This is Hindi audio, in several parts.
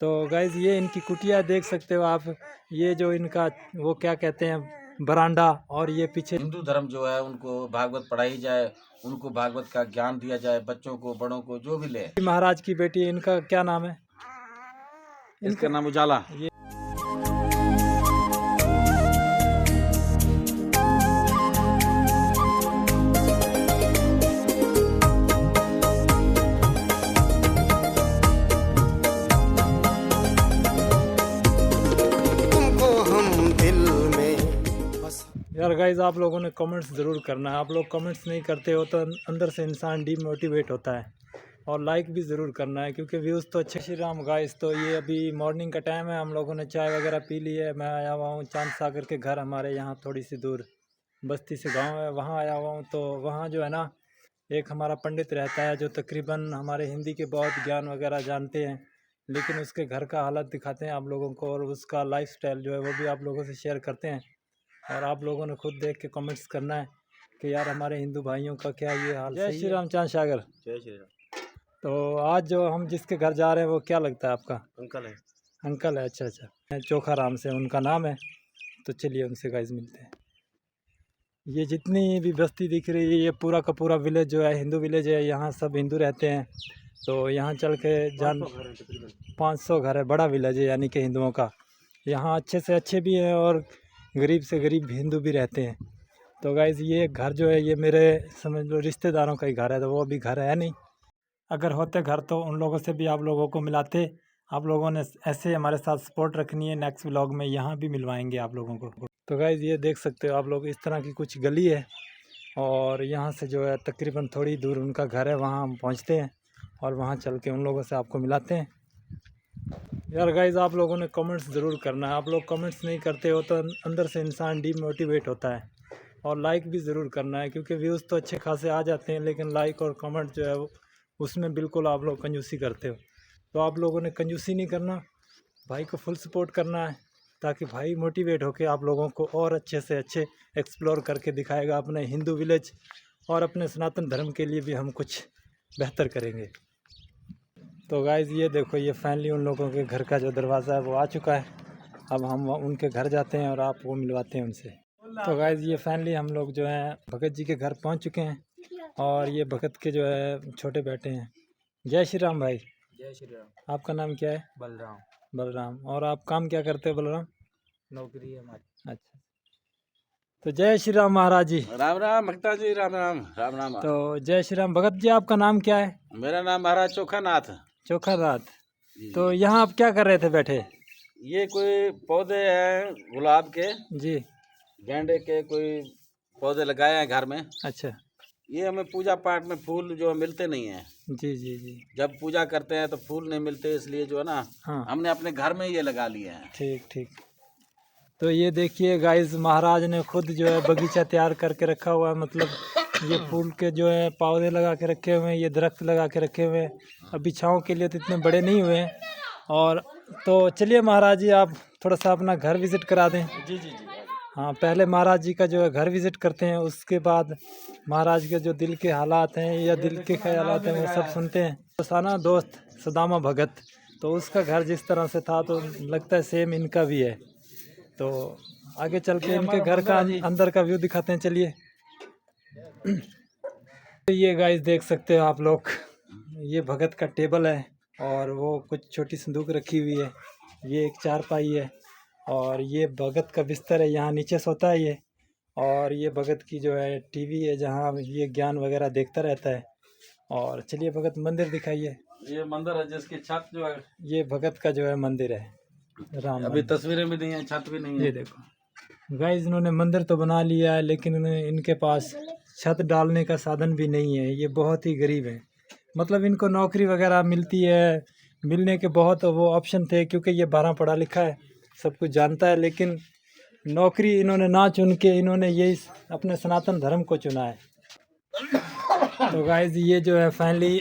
तो गाइज ये इनकी कुटिया देख सकते हो आप। ये जो इनका वो क्या कहते हैं बरांडा, और ये पीछे हिंदू धर्म जो है उनको भागवत पढ़ाई जाए, उनको भागवत का ज्ञान दिया जाए, बच्चों को बड़ों को जो भी ले। महाराज की बेटी है, इनका क्या नाम है? इसका नाम उजाला। ये यार गाइज आप लोगों ने कमेंट्स ज़रूर करना है। आप लोग कमेंट्स नहीं करते हो तो अंदर से इंसान डीमोटिवेट होता है। और लाइक भी ज़रूर करना है क्योंकि व्यूज़ तो अच्छे। श्री राम गाइस, तो ये अभी मॉर्निंग का टाइम है, हम लोगों ने चाय वगैरह पी ली है। मैं आया हुआ हूँ चांद सागर के घर, हमारे यहाँ थोड़ी सी दूर बस्ती से गांव है, वहाँ आया हुआ हूँ। तो वहाँ जो है ना, एक हमारा पंडित रहता है जो तकरीबन हमारे हिंदी के बहुत ज्ञान वगैरह जानते हैं, लेकिन उसके घर का हालत दिखाते हैं आप लोगों को, और उसका लाइफस्टाइल जो है वो भी आप लोगों से शेयर करते हैं। और आप लोगों ने खुद देख के कमेंट्स करना है कि यार हमारे हिंदू भाइयों का क्या ये हाल। जय श्री राम चांद सागर। जय श्री राम। तो आज जो हम जिसके घर जा रहे हैं वो क्या लगता है आपका? अंकल है। अंकल है, अच्छा अच्छा। चोखा राम से उनका नाम है। तो चलिए उनसे गाइस मिलते हैं। ये जितनी भी बस्ती दिख रही है ये पूरा का पूरा विलेज जो है हिंदू विलेज है। यहाँ सब हिंदू रहते हैं। तो यहाँ चल के जान 500 घर है, बड़ा विलेज है यानी कि हिंदुओं का। यहाँ अच्छे से अच्छे भी हैं और गरीब से गरीब हिंदू भी रहते हैं। तो गाइज़ ये घर जो है ये मेरे समझ लो रिश्तेदारों का ही घर है, तो वो अभी घर है नहीं। अगर होते घर तो उन लोगों से भी आप लोगों को मिलाते। आप लोगों ने ऐसे हमारे साथ सपोर्ट रखनी है, नेक्स्ट व्लॉग में यहाँ भी मिलवाएंगे आप लोगों को। तो गाइज़ ये देख सकते हो आप लोग, इस तरह की कुछ गली है और यहाँ से जो है तकरीबन थोड़ी दूर उनका घर है, वहाँ हम पहुँचते हैं और वहाँ चल के उन लोगों से आपको मिलाते हैं। यार गाइज़ आप लोगों ने कमेंट्स ज़रूर करना है। आप लोग कमेंट्स नहीं करते हो तो अंदर से इंसान डीमोटिवेट होता है। और लाइक भी ज़रूर करना है क्योंकि व्यूज़ तो अच्छे खासे आ जाते हैं, लेकिन लाइक और कमेंट जो है उसमें बिल्कुल आप लोग कंजूसी करते हो। तो आप लोगों ने कंजूसी नहीं करना, भाई को फुल सपोर्ट करना है, ताकि भाई मोटिवेट होकर आप लोगों को और अच्छे से अच्छे एक्सप्लोर करके दिखाएगा अपने हिंदू विलेज, और अपने सनातन धर्म के लिए भी हम कुछ बेहतर करेंगे। तो गाइज़ ये देखो, ये फाइनली उन लोगों के घर का जो दरवाज़ा है वो आ चुका है। अब हम उनके घर जाते हैं और आपको मिलवाते हैं उनसे। तो गाइज़ ये फाइनली हम लोग जो हैं भगत जी के घर पहुंच चुके हैं, और ये भगत के जो है छोटे बेटे हैं। जय श्री राम भाई। जय श्री राम। आपका नाम क्या है? बलराम। बलराम। और आप काम क्या करते हो बलराम? नौकरी है हमारी। अच्छा, तो जय श्री राम महाराज जी। राम राम भक्ता जी, राम राम राम राम। तो जय श्री राम भगत जी, आपका नाम क्या है? मेरा नाम महाराज चोखा नाथ। चोखा रात। तो यहाँ आप क्या कर रहे थे बैठे? ये कोई पौधे हैं गुलाब के, जी। गेंदे के कोई पौधे लगाए हैं घर में। अच्छा। ये हमें पूजा पाठ में फूल जो मिलते नहीं हैं। जी जी जी। जब पूजा करते हैं तो फूल नहीं मिलते, इसलिए जो है ना, हाँ, हमने अपने घर में ये लगा लिए हैं। ठीक ठीक। तो ये देखिए गाइस, महाराज ने खुद जो है बगीचा तैयार करके रखा हुआ है। मतलब ये फूल के जो है पौधे लगा के रखे हुए हैं, ये दरख्त लगा के रखे हुए हैं। अभी छाँव के लिए तो इतने बड़े नहीं हुए हैं। और तो चलिए महाराज जी, आप थोड़ा सा अपना घर विज़िट करा दें। जी जी जी। हाँ, पहले महाराज जी का जो है घर विज़िट करते हैं, उसके बाद महाराज के जो दिल के हालात हैं या दिल के ख्यालात हैं वो सब सुनते हैं। दोस्ताना दोस्त सुदामा भगत, तो उसका घर जिस तरह से था तो लगता है सेम इनका भी है। तो आगे चल के इनके घर का अंदर का व्यू दिखाते हैं, चलिए। ये गाइस देख सकते हो आप लोग, ये भगत का टेबल है और वो कुछ छोटी संदूक रखी हुई है। ये एक चारपाई है और ये भगत का बिस्तर है, यहाँ नीचे सोता है ये। और ये भगत की जो है टीवी है जहाँ ये ज्ञान वगैरह देखता रहता है। और चलिए भगत मंदिर दिखाइए। ये मंदिर है जिसकी छत जो है, ये भगत का जो है मंदिर है, राम अभी तस्वीरें भी नहीं है, छत भी नहीं है। ये देखो गाइस, इन्होंने मंदिर तो बना लिया है लेकिन इनके पास छत डालने का साधन भी नहीं है। ये बहुत ही गरीब है। मतलब इनको नौकरी वगैरह मिलती है, मिलने के बहुत वो ऑप्शन थे क्योंकि ये 12 पढ़ा लिखा है, सब कुछ जानता है, लेकिन नौकरी इन्होंने ना चुन के इन्होंने यही अपने सनातन धर्म को चुना है। तो गाइस ये जो है फाइनली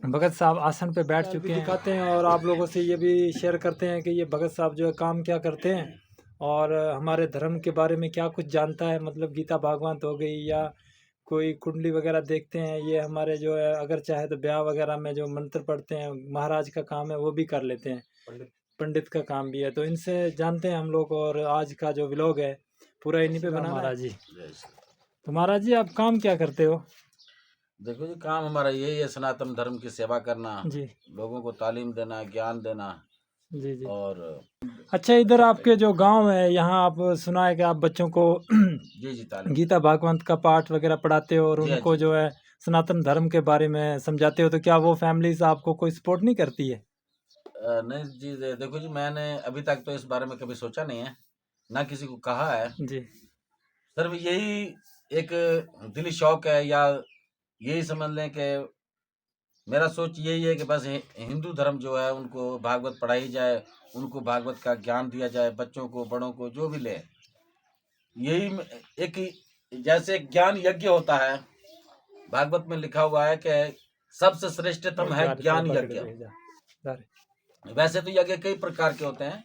भगत साहब आसन पे बैठ चुके हैं, दिखाते हैं और आप लोगों से ये भी शेयर करते हैं कि ये भगत साहब जो है काम क्या करते हैं और हमारे धर्म के बारे में क्या कुछ जानता है। मतलब गीता भागवत हो गई या कोई कुंडली वगैरह देखते हैं, ये हमारे जो है अगर चाहे तो ब्याह वगैरह में जो मंत्र पढ़ते हैं, महाराज का काम है वो भी कर लेते हैं, पंडित का काम भी है, तो इनसे जानते हैं हम लोग। और आज का जो व्लॉग है पूरा इन्हीं पे बना महाराज जी। तो महाराज जी आप काम क्या करते हो? देखो जी, काम हमारा यही है, सनातन धर्म की सेवा करना, जी लोगों को तालीम देना, ज्ञान देना। जी जी। और अच्छा, इधर आपके जो गांव है यहाँ आप सुना है कि आप बच्चों को जी जी तालीम गीता भागवत का पाठ वगैरह पढ़ाते हो और जी हाँ, उनको जी जो है सनातन धर्म के बारे में समझाते हो, तो क्या वो फैमिलीज आपको कोई सपोर्ट नहीं करती है? नहीं जी, देखो जी, मैंने अभी तक तो इस बारे में कभी सोचा नहीं है, ना किसी को कहा है। जी सिर्फ यही एक दिली शौक है, या यही समझ लें कि मेरा सोच यही है कि बस हिंदू धर्म जो है उनको भागवत पढ़ाई जाए, उनको भागवत का ज्ञान दिया जाए, बच्चों को बड़ों को जो भी ले। यही एक जैसे एक ज्ञान यज्ञ होता है, भागवत में लिखा हुआ है कि सबसे श्रेष्ठतम है ज्ञान यज्ञ। वैसे तो यज्ञ कई प्रकार के होते हैं,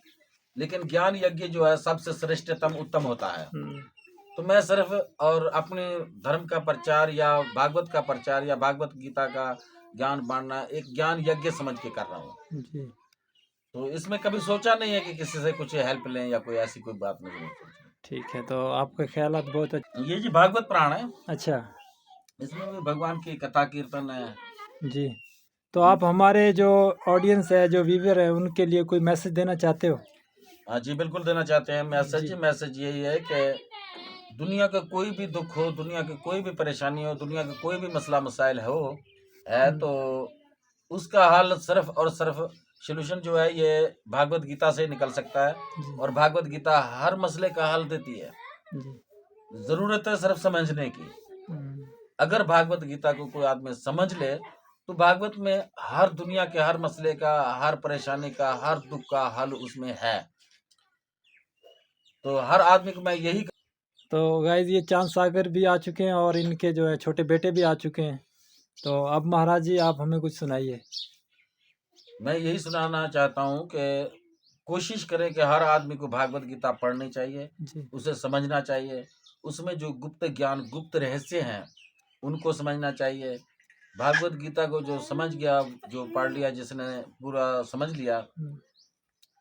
लेकिन ज्ञान यज्ञ जो है सबसे श्रेष्ठतम उत्तम होता है। तो मैं सिर्फ और अपने धर्म का प्रचार या भागवत का प्रचार या भागवत गीता का ज्ञान बांटना एक ज्ञान यज्ञ समझ के कर रहा हूँ जी। तो इसमें कभी सोचा नहीं है कि किसी से कुछ हेल्प लें या कोई ऐसी कोई बात नहीं सोची। ठीक है, तो आपके ख्यालात बहुत अच्छे। ये जी भागवत पुराण है, अच्छा इसमें भी भगवान की कथा कीर्तन है जी। तो आप हमारे जो ऑडियंस है, जो व्यूअर है, उनके लिए कोई मैसेज देना चाहते हो? हाँ जी, बिल्कुल देना चाहते हैं मैसेज। जी। मैसेज यही है कि दुनिया का कोई भी दुख हो, दुनिया की कोई भी परेशानी हो, दुनिया का कोई भी मसला मसाइल है तो उसका हल सिर्फ और सिर्फ सोल्यूशन जो है ये भागवत गीता से निकल सकता है। जी और भागवत गीता हर मसले का हल देती है। जी। जरूरत है सिर्फ समझने की। हम्म, अगर भागवत गीता को कोई आदमी समझ ले तो भागवत में हर दुनिया के हर मसले का, हर परेशानी का, हर दुख का हल उसमें है। तो हर आदमी को मैं यही तो गाइज ये चांद सागर भी आ चुके हैं और इनके जो है छोटे बेटे भी आ चुके हैं। तो अब महाराज जी आप हमें कुछ सुनाइए। मैं यही सुनाना चाहता हूँ कि कोशिश करें कि हर आदमी को भागवत गीता पढ़नी चाहिए, जी उसे समझना चाहिए। उसमें जो गुप्त ज्ञान, गुप्त रहस्य हैं उनको समझना चाहिए। भागवत गीता को जो समझ गया, जो पढ़ लिया, जिसने पूरा समझ लिया,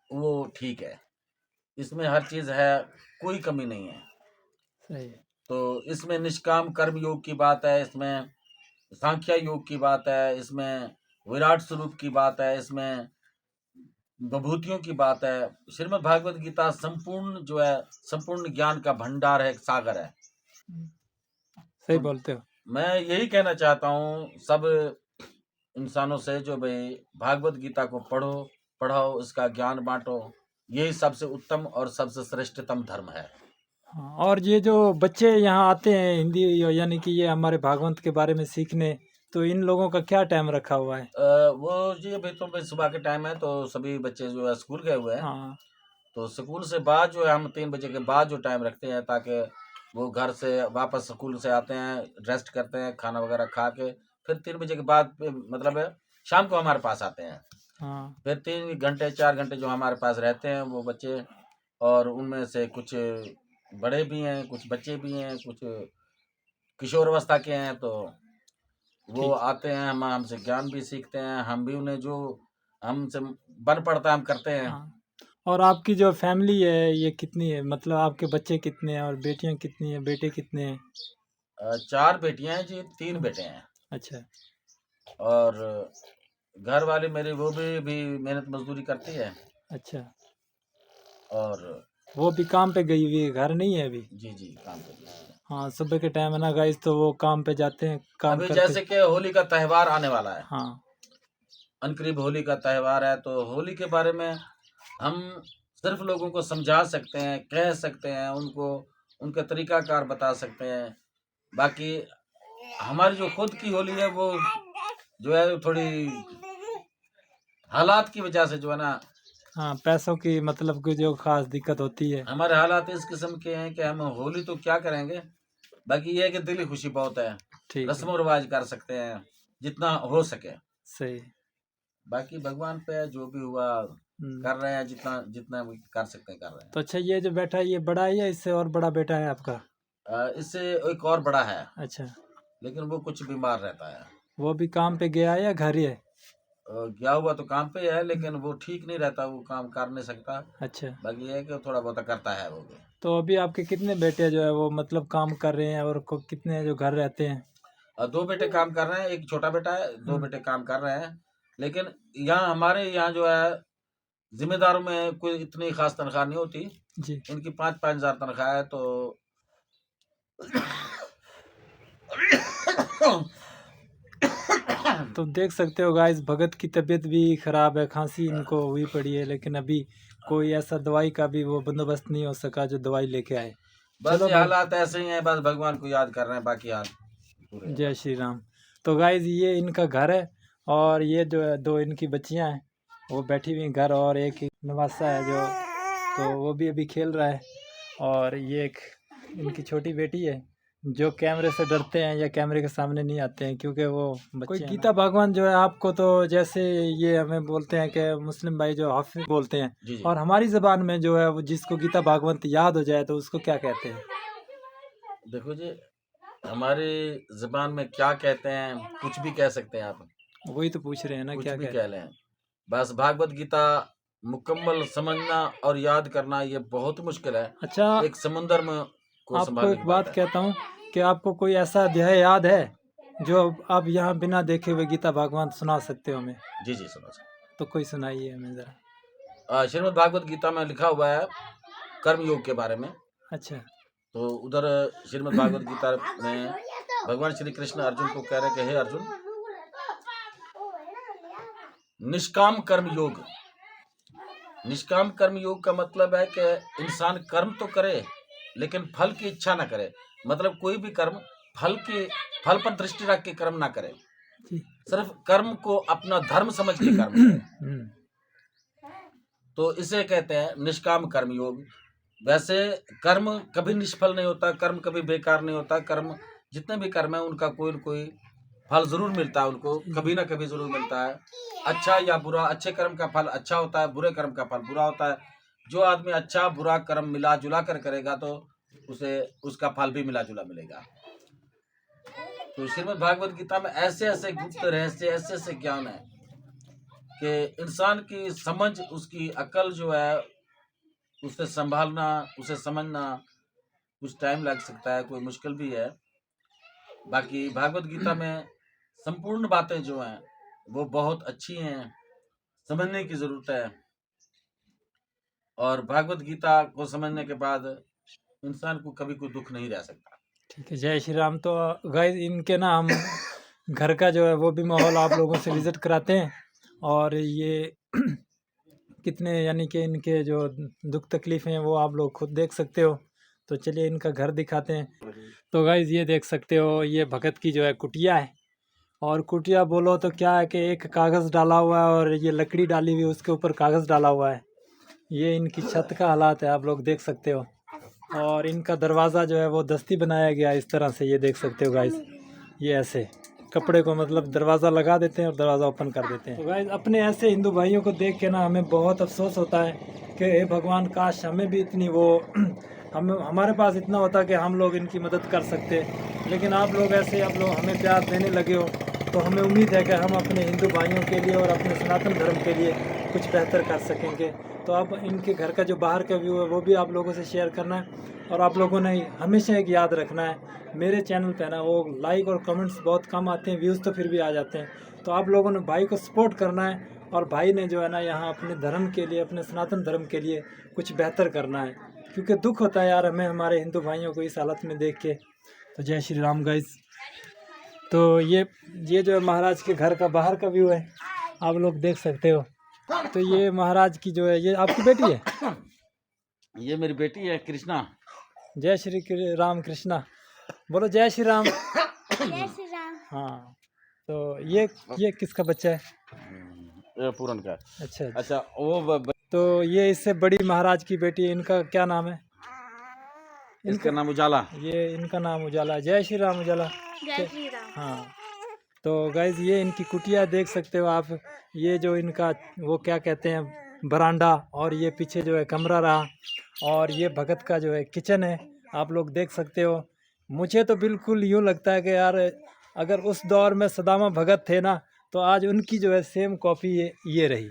वो ठीक है। इसमें हर चीज़ है, कोई कमी नहीं है। सही है। तो इसमें निष्काम कर्म योग की बात है, इसमें सांख्य योग की बात है, इसमें विराट स्वरूप की बात है, इसमें विभूतियों की बात है। श्रीमद् भागवत गीता संपूर्ण जो है, संपूर्ण ज्ञान का भंडार है, एक सागर है। सही तो बोलते हो। मैं यही कहना चाहता हूँ सब इंसानों से, जो भाई भागवत गीता को पढ़ो, पढ़ाओ, इसका ज्ञान बांटो। यही सबसे उत्तम और सबसे श्रेष्ठतम धर्म है। हाँ, और ये जो बच्चे यहाँ आते हैं हिंदी यानी कि ये हमारे भागवत के बारे में सीखने, तो इन लोगों का क्या टाइम रखा हुआ है? वो जी अभी तो भाई सुबह के टाइम है, तो सभी बच्चे जो है स्कूल गए हुए हैं। हाँ तो स्कूल से बाद जो है हम 3 बजे के बाद जो टाइम रखते हैं, ताकि वो घर से वापस स्कूल से आते हैं, रेस्ट करते हैं, खाना वगैरह खा के फिर 3 बजे के बाद मतलब है शाम को हमारे पास आते हैं। हाँ फिर 3 घंटे 4 घंटे जो हमारे पास रहते हैं वो बच्चे, और उनमें से कुछ बड़े भी हैं, कुछ बच्चे भी हैं, कुछ किशोर अवस्था के हैं। तो वो ठीक। आते हैं, हम हमसे ज्ञान भी सीखते हैं, हम भी उन्हें जो हमसे बन पड़ता है हम करते हैं। हाँ, और आपकी जो फैमिली है ये कितनी है? मतलब आपके बच्चे कितने हैं और बेटियां कितनी हैं, बेटे कितने हैं? 4 बेटियां हैं जी, 3 बेटे हैं। अच्छा और घर वाली मेरी वो भी मेहनत मजदूरी करती है। अच्छा। और वो भी काम पे गई हुई है, घर नहीं है अभी? जी जी काम करती है। हाँ, सुबह के टाइम है ना गाइस, तो वो काम पे जाते हैं, काम अभी करके। जैसे कि होली का त्यौहार आने वाला है, हाँ अनकरीब होली का त्यौहार है, तो होली के बारे में हम सिर्फ लोगों को समझा सकते हैं, कह सकते हैं, उनको उनका तरीकाकार बता सकते हैं। बाकी हमारी जो खुद की होली है वो जो है थोड़ी हालात की वजह से जो है ना, हाँ, पैसों की मतलब की जो खास दिक्कत होती है। हमारे हालात इस किस्म के हैं कि हम होली तो क्या करेंगे, बाकी ये है कि दिली खुशी बहुत है, ठीक है, रस्म रिवाज कर सकते हैं जितना हो सके। सही। बाकी भगवान पे है, जो भी हुआ कर रहे हैं, जितना जितना भी कर सकते हैं कर रहे हैं। तो अच्छा, ये जो बेटा है ये बड़ा है या इससे और बड़ा बेटा है आपका? इससे एक और बड़ा है। अच्छा, लेकिन वो कुछ बीमार रहता है। वो भी काम पे गया है या घर ही है? गया हुआ तो काम पे है, लेकिन वो ठीक नहीं रहता, वो काम कर नहीं सकता। अच्छा, बाकी ये है कि थोड़ा बहुत करता है वो भी। तो अभी आपके कितने बेटे जो है वो मतलब काम कर रहे हैं और कितने जो घर रहते हैं? और 2 बेटे काम कर रहे हैं, एक छोटा बेटा है, 2 बेटे काम कर रहे हैं। लेकिन यहाँ हमारे यहाँ जो है जिम्मेदारों में कोई इतनी खास तनख्वाह नहीं होती। जी। इनकी 5-5 हज़ार तनख्वाह है, तो तो देख सकते हो गाइस, भगत की तबीयत भी ख़राब है, खांसी इनको हुई पड़ी है, लेकिन अभी कोई ऐसा दवाई का भी वो बंदोबस्त नहीं हो सका जो दवाई लेके आए। बस चलो ये हालात ऐसे ही हैं, बस भगवान को याद कर रहे हैं, बाकी हाल पूरे हैं। जय श्री राम। तो गाइस ये इनका घर है और ये जो है 2 इनकी बच्चियां हैं वो बैठी हुई हैं घर, और एक नवासा है जो, तो वो भी अभी खेल रहा है। और ये एक इनकी छोटी बेटी है जो कैमरे से डरते हैं या कैमरे के सामने नहीं आते हैं, क्योंकि वो बच्चे कोई गीता भगवान जो है आपको, तो जैसे ये हमें बोलते हैं कि मुस्लिम भाई जो हाफिज बोलते हैं, जी जी। और हमारी ज़बान में जो है वो जिसको गीता भागवत याद हो जाए तो उसको क्या कहते हैं? देखो जी, हमारी ज़बान में क्या कहते हैं, कुछ भी कह सकते हैं आप, वही तो पूछ रहे हैं ना, कुछ क्या भी कहते कह लें। बस भागवत गीता मुकम्मल समझना और याद करना ये बहुत मुश्किल है। अच्छा, एक समुंदर में को आपको संभालने एक की बात बात है। कहता हूँ कि आपको कोई ऐसा अध्याय याद है जो आप यहाँ बिना देखे हुए गीता भागवत सुना सकते हो हमें? जी जी, सुनो सुनो। तो कोई सुनाइए हमें ज़रा। श्रीमद् भागवत गीता में लिखा हुआ है कर्म योग के बारे में। अच्छा। तो उधर श्रीमद् भागवत गीता में भगवान श्री कृष्ण अर्जुन को कह रहे कि हे अर्जुन, निष्काम कर्म योग। निष्काम कर्म योग का मतलब है कि इंसान कर्म तो करे लेकिन फल की इच्छा ना करे। मतलब कोई भी कर्म फल पर दृष्टि रख के कर्म ना करे, जी। सिर्फ कर्म को अपना धर्म समझ के कर्म करे। तो इसे कहते हैं निष्काम कर्म योग। वैसे कर्म कभी निष्फल नहीं होता, कर्म कभी बेकार नहीं होता। कर्म जितने भी कर्म है उनका कोई न कोई फल जरूर मिलता है, उनको कभी ना कभी जरूर मिलता है। अच्छा या बुरा, अच्छे कर्म का फल अच्छा होता है, बुरे कर्म का फल बुरा होता है। जो आदमी अच्छा बुरा कर्म मिला जुला कर करेगा तो उसे उसका फल भी मिला जुला मिलेगा। तो श्रीमद् भागवत गीता में ऐसे ऐसे गुप्त रहस्य, ऐसे ऐसे ज्ञान है कि इंसान की समझ, उसकी अकल जो है, उसे संभालना, उसे समझना कुछ टाइम लग सकता है, कोई मुश्किल भी है। बाकी भागवत गीता में संपूर्ण बातें जो हैं वो बहुत अच्छी हैं, समझने की ज़रूरत है। और भागवत गीता को समझने के बाद इंसान को कभी कोई दुख नहीं रह सकता। ठीक है, जय श्री राम। तो गाइस इनके ना हम घर का जो है वो भी माहौल आप लोगों से विज़िट कराते हैं, और ये कितने यानी कि इनके जो दुख तकलीफ़ हैं वो आप लोग खुद देख सकते हो। तो चलिए इनका घर दिखाते हैं। तो गाइस ये देख सकते हो, ये भगत की जो है कुटिया है, और कुटिया बोलो तो क्या है कि एक कागज़ डाला हुआ है और ये लकड़ी डाली हुई है, उसके ऊपर कागज़ डाला हुआ है। ये इनकी छत का हालात है, आप लोग देख सकते हो। और इनका दरवाज़ा जो है वो दस्ती बनाया गया है इस तरह से, ये देख सकते हो गाइस। ये ऐसे कपड़े को मतलब दरवाज़ा लगा देते हैं और दरवाज़ा ओपन कर देते हैं। तो गाइस अपने ऐसे हिंदू भाइयों को देख के ना हमें बहुत अफसोस होता है कि हे भगवान, काश हमें भी इतनी वो हमारे पास इतना होता कि हम लोग इनकी मदद कर सकते। लेकिन आप लोग ऐसे, आप लोग हमें प्यार देने लगे हो, तो हमें उम्मीद है कि हम अपने हिंदू भाइयों के लिए और अपने सनातन धर्म के लिए कुछ बेहतर कर सकेंगे। तो आप इनके घर का जो बाहर का व्यू है वो भी आप लोगों से शेयर करना है, और आप लोगों ने हमेशा एक याद रखना है, मेरे चैनल पे ना वो लाइक और कमेंट्स बहुत कम आते हैं, व्यूज़ तो फिर भी आ जाते हैं। तो आप लोगों ने भाई को सपोर्ट करना है, और भाई ने जो है ना यहाँ अपने धर्म के लिए, अपने सनातन धर्म के लिए कुछ बेहतर करना है, क्योंकि दुख होता है यार हमें हमारे हिंदू भाइयों को इस हालत में देख के। तो जय श्री राम गाइस। तो ये जो है महाराज के घर का बाहर का व्यू है, आप लोग देख सकते हो। तो ये महाराज की जो है, ये आपकी बेटी है? ये मेरी बेटी है कृष्णा। जय श्री राम कृष्णा, बोलो जय श्री राम। जय श्री राम। हाँ, तो ये किसका बच्चा है? ये पूरन का। अच्छा अच्छा वो तो ये इससे बड़ी महाराज की बेटी है, इनका क्या नाम है? इसका नाम उजाला। ये इनका नाम उजाला। जय श्री राम उजाला। जय श्री राम। हाँ, तो गाइज ये इनकी कुटिया देख सकते हो आप। ये जो इनका वो क्या कहते हैं, बरांडा, और ये पीछे जो है कमरा रहा, और ये भगत का जो है किचन है, आप लोग देख सकते हो। मुझे तो बिल्कुल यूँ लगता है कि यार अगर उस दौर में सदामा भगत थे ना, तो आज उनकी जो है सेम कॉपी ये रही।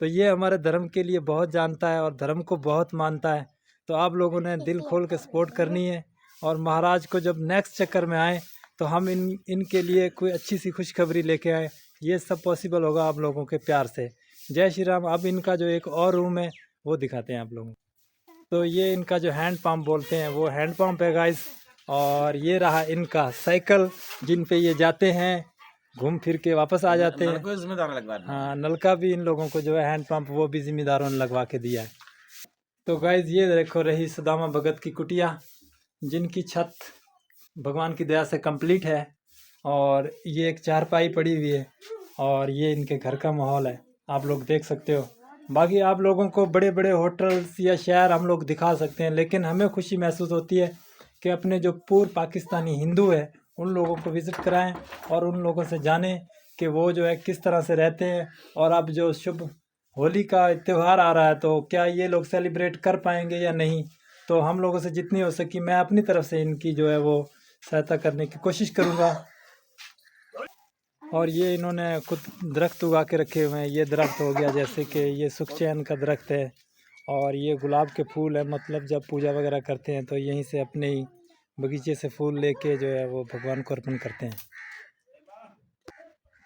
तो ये हमारे धर्म के लिए बहुत जानता है और धर्म को बहुत मानता है। तो आप लोगों ने दिल खोल के सपोर्ट करनी है, और महाराज को जब नेक्स्ट चक्कर में आए तो हम इनके लिए कोई अच्छी सी खुशखबरी लेके आए। ये सब पॉसिबल होगा आप लोगों के प्यार से। जय श्री राम। अब इनका जो एक और रूम है वो दिखाते हैं आप लोगों को। तो ये इनका जो हैंड पंप बोलते हैं वो हैंड पंप है गाइस। और ये रहा इनका साइकिल जिन पे ये जाते हैं, घूम फिर के वापस आ जाते हैं। नलका जिम्मेदार लगवा देना। हाँ, नलका भी इन लोगों को जो है हैंड पंप वो भी जिम्मेदारों ने लगवा के दिया है। तो गाइज ये देखो रही सुदामा भगत की कुटिया, जिनकी छत भगवान की दया से कंप्लीट है। और ये एक चारपाई पड़ी हुई है, और ये इनके घर का माहौल है, आप लोग देख सकते हो। बाकी आप लोगों को बड़े बड़े होटल्स या शहर हम लोग दिखा सकते हैं, लेकिन हमें खुशी महसूस होती है कि अपने जो पूर्व पाकिस्तानी हिंदू है उन लोगों को विज़िट कराएं और उन लोगों से जानें कि वो जो है किस तरह से रहते हैं। और अब जो शुभ होली का त्यौहार आ रहा है तो क्या ये लोग सेलिब्रेट कर पाएंगे या नहीं। तो हम लोगों से जितनी हो सकी मैं अपनी तरफ से इनकी जो है वो सहायता करने की कोशिश करूँगा। और ये इन्होंने खुद दरख्त उगा के रखे हुए हैं। ये दरख्त हो गया जैसे कि ये सुखचैन का दरख्त है, और ये गुलाब के फूल है। मतलब जब पूजा वगैरह करते हैं तो यहीं से अपने ही बगीचे से फूल लेके जो है वो भगवान को अर्पण करते हैं।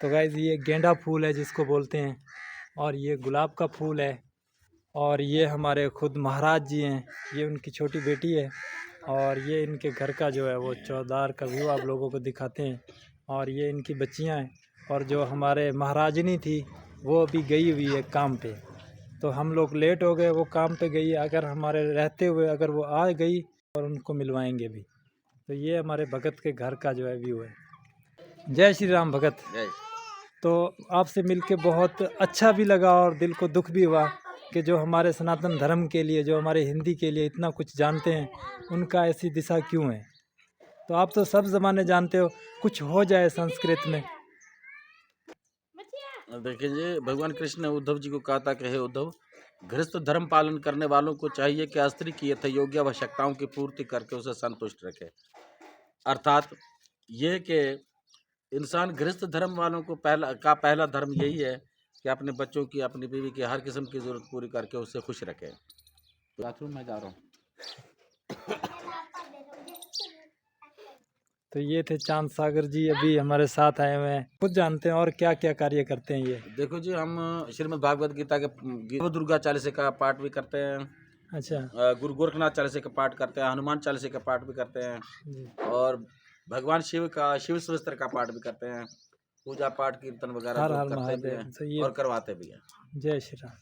तो गाइस ये गेंदा फूल है जिसको बोलते हैं, और ये गुलाब का फूल है। और ये हमारे खुद महाराज जी हैं, ये उनकी छोटी बेटी है। और ये इनके घर का जो है वो चौधार का व्यू आप लोगों को दिखाते हैं। और ये इनकी बच्चियां हैं, और जो हमारे महाराजनी थी वो अभी गई हुई है काम पे। तो हम लोग लेट हो गए, वो काम पे गई। अगर हमारे रहते हुए अगर वो आ गई और उनको मिलवाएंगे भी। तो ये हमारे भगत के घर का जो है व्यू है। जय श्री राम भगत। तो आपसे मिलके बहुत अच्छा भी लगा और दिल को दुख भी हुआ कि जो हमारे सनातन धर्म के लिए, जो हमारे हिंदी के लिए इतना कुछ जानते हैं, उनका ऐसी दिशा क्यों है। तो आप तो सब ज़माने जानते हो, कुछ हो जाए संस्कृत में। देखिए जी, भगवान कृष्ण ने उद्धव जी को कहा था कि हे उद्धव, गृहस्थ धर्म पालन करने वालों को चाहिए कि स्त्री की यथायोग्य आवश्यकताओं की पूर्ति करके उसे संतुष्ट रखे। अर्थात ये कि इंसान गृहस्थ धर्म वालों को पहला धर्म यही है कि अपने बच्चों की, अपनी बीवी की हर किस्म की ज़रूरत पूरी करके उसे खुश रखे। तो बाथरूम में जा रहा हूँ। तो ये थे चांद सागर जी, अभी हमारे साथ आए हुए हैं। खुद जानते हैं और क्या क्या कार्य करते हैं ये। देखो जी, हम श्रीमद् भागवत गीता के दुर्गा चालीसा का पाठ भी करते हैं। अच्छा गुरु गोरखनाथ चालीसा का पाठ करते हैं, हनुमान चालीसा का पाठ भी करते हैं, जी। और भगवान शिव का शिव सहस्त्र का पाठ भी करते हैं। पूजा पाठ कीर्तन वगैरह हर जो हर करते भी महादेव। हैं तो ये और करवाते भी हैं। जय श्री राम।